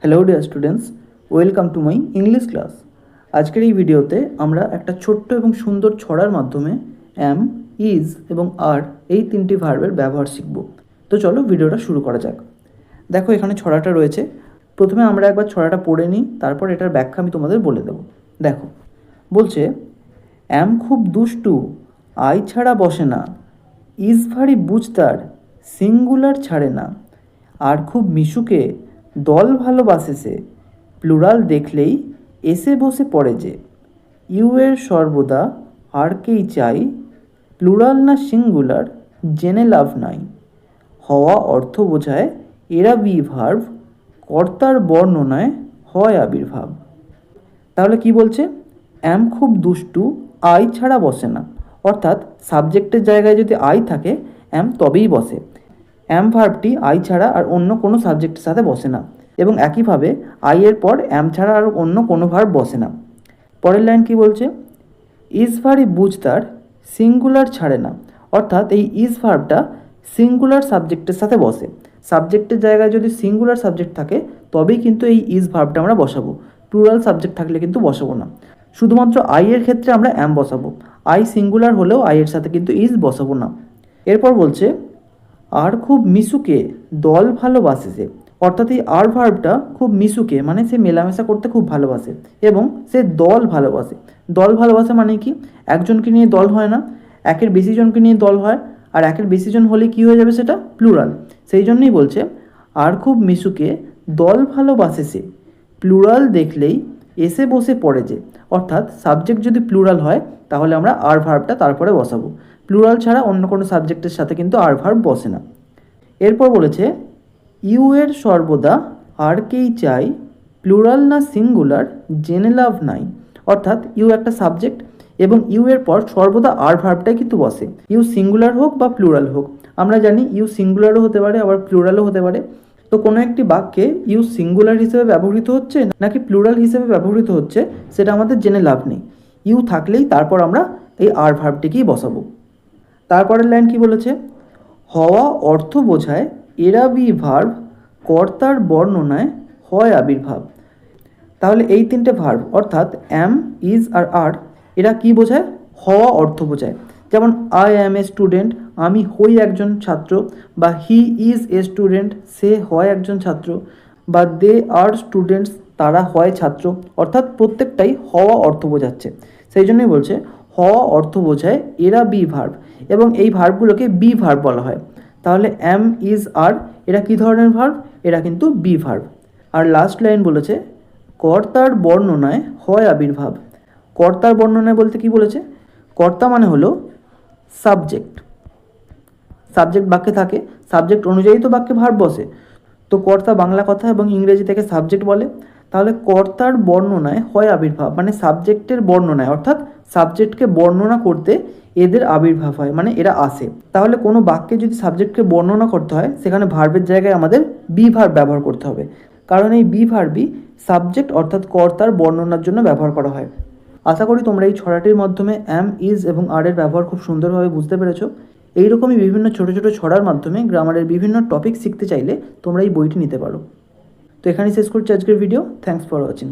Hello dear students, welcome to my English class. আজকের এই ভিডিওতে আমরা একটা ছোট্ট এবং সুন্দর ছড়ার মাধ্যমে অ্যাম, ইজ এবং আর এই তিনটি ভার্বের ব্যবহার শিখব। তো চলো ভিডিওটা শুরু করা যাক। দেখো এখানে ছড়াটা রয়েছে। প্রথমে আমরা একবার ছড়াটা পড়ে নিই, তারপর এটার ব্যাখ্যা আমি তোমাদের বলে দেব। দেখো বলছে, অ্যাম খুব দুষ্টু, আই ছাড়া বসে না, ইজ ভারী বুঝতার, সিঙ্গুলার ছাড়ে না, আর খুব মিশুকে, দল ভালোবাসে সে, প্লুরাল দেখলেই এসে বসে পড়ে যে, ইউ এর সর্বদা আরকেই চাই, প্লুরাল না সিঙ্গুলার জেনে লাভ নাই, হওয়া অর্থ বোঝায় এরা বি ভার্ভ, কর্তার বর্ণনায় হয় আবির্ভাব। তাহলে কি বলছে? অ্যাম খুব দুষ্টু, আই ছাড়া বসে না। অর্থাৎ সাবজেক্টের জায়গায় যদি আই থাকে অ্যাম তবেই বসে। অ্যাম ভার্বটি আই ছাড়া আর অন্য কোনো সাবজেক্টের সাথে বসে না, এবং একইভাবে আই এর পর অ্যাম ছাড়া আর অন্য কোনো ভার্ব বসে না। পরের লাইন কি বলছে? ইজ ভারি বুঝতার, সিঙ্গুলার ছাড়ে না। অর্থাৎ এই ইজ ভার্বটা সিঙ্গুলার সাবজেক্টের সাথে বসে। সাবজেক্টের জায়গায় যদি সিঙ্গুলার সাবজেক্ট থাকে তবেই কিন্তু এই ইজ ভার্বটা আমরা বসাবো। প্লুরাল সাবজেক্ট থাকলে কিন্তু বসাবো না। শুধুমাত্র আই এর ক্ষেত্রে আমরা অ্যাম বসাবো। আই সিঙ্গুলার হলেও আই এর সাথে কিন্তু ইজ বসাবো না। এরপর বলছে, আর খুব মিশুকে, দল ভালোবাসে সে। অর্থাৎ এই আর ভার্বটা খুব মিশুকে মানে সে মেলামেশা করতে খুব ভালোবাসে, এবং সে দল ভালোবাসে। দল ভালোবাসে মানে কি? একজনকে নিয়ে দল হয় না, একের বেশি জনকে নিয়ে দল হয়। আর একের বেশি জন হলে কি হয়ে যাবে? সেটা প্লুরাল। সেই জন্যই বলছে, আর খুব মিশুকে, দল ভালোবাসে সে, প্লুরাল দেখলেই এসে বসে পড়ে যে। অর্থাৎ সাবজেক্ট যদি প্লুরাল হয় তাহলে আমরা আর ভার্বটা তারপরে বসাবো। প্লুরাল ছাড়া অন্য কোনো সাবজেক্টের সাথে কিন্তু আর ভার্ব বসে না। এরপর বলেছে, ইউ এর সর্বদা আরকেই চাই, প্লুরাল না সিঙ্গুলার জেনে লাভ নাই। অর্থাৎ ইউ একটা সাবজেক্ট এবং ইউ এর পর সর্বদা আর ভার্বটাই কিন্তু বসে। ইউ সিঙ্গুলার হোক বা প্লুরাল হোক। আমরা জানি ইউ সিঙ্গুলারও হতে পারে আবার প্লুরালও হতে পারে। তো কোনো একটি বাক্যে ইউ সিঙ্গুলার হিসেবে ব্যবহৃত হচ্ছে নাকি প্লুরাল হিসেবে ব্যবহৃত হচ্ছে সেটা আমাদের জেনে লাভ নেই। ইউ থাকলেই তারপর আমরা এই আর ভার্বটিকেই বসাবো। তারপরের লাইন কি বলেছে? হওয়া অর্থ বোঝায় এরা বি ভার্ব, কর্তার বর্ণনায় হয় আবির্ভাব। তাহলে এই তিনটে ভার্ব অর্থাৎ অ্যাম, ইজ আর আর এরা কি বোঝায়? হওয়া অর্থ বোঝায়। যেমন আই অ্যাম এ স্টুডেন্ট, আমি হই একজন ছাত্র, বা হি ইজ এ স্টুডেন্ট, সে হয় একজন ছাত্র, বা দে আর স্টুডেন্টস, তারা হয় ছাত্র। অর্থাৎ প্রত্যেকটাই হওয়া অর্থ বোঝাচ্ছে। সেই জন্যই বলছে হওয়া অর্থ বোঝায় এরা বি ভার্ব, এবং এই ভার্বগুলোকে বি ভার্ব বলা হয়। তাহলে অ্যাম, ইজ, আর এরা কী ধরনের ভার্ব? এরা কিন্তু বি ভার্ব। আর লাস্ট লাইন বলেছে, কর্তার বর্ণনায় হয় আবির্ভাব। কর্তার বর্ণনায় বলতে কি বলেছে? কর্তা মানে হলো সাবজেক্ট। সাবজেক্ট বাক্যে থাকে, সাবজেক্ট অনুযায়ী তো বাক্যে ভার্ব বসে। তো কর্তা বাংলা কথা এবং ইংরেজি থেকে সাবজেক্ট বলে। তাহলে কর্তার বর্ণনায় হয় আবির্ভাব মানে সাবজেক্টের বর্ণনায়, অর্থাৎ সাবজেক্টকে বর্ণনা করতে এদের আবির্ভাব হয়, মানে এরা আসে। তাহলে কোনো বাক্যে যদি সাবজেক্টকে বর্ণনা করতে হয় সেখানে ভার্বের জায়গায় আমাদের বি ভার্ব ব্যবহার করতে হবে, কারণ এই বি ভার্বই সাবজেক্ট অর্থাৎ কর্তার বর্ণনার জন্য ব্যবহার করা হয়। আশা করি তোমরা এই ছড়াটির মাধ্যমে অ্যাম, ইজ এবং আর এর ব্যবহার খুব সুন্দরভাবে বুঝতে পেরেছো। এইরকমই বিভিন্ন ছোটো ছোটো ছড়ার মাধ্যমে গ্রামারের বিভিন্ন টপিক শিখতে চাইলে তোমরা এই বইটি নিতে পারো। তো এখানেই শেষ করছি আজকের ভিডিও। Thanks for watching.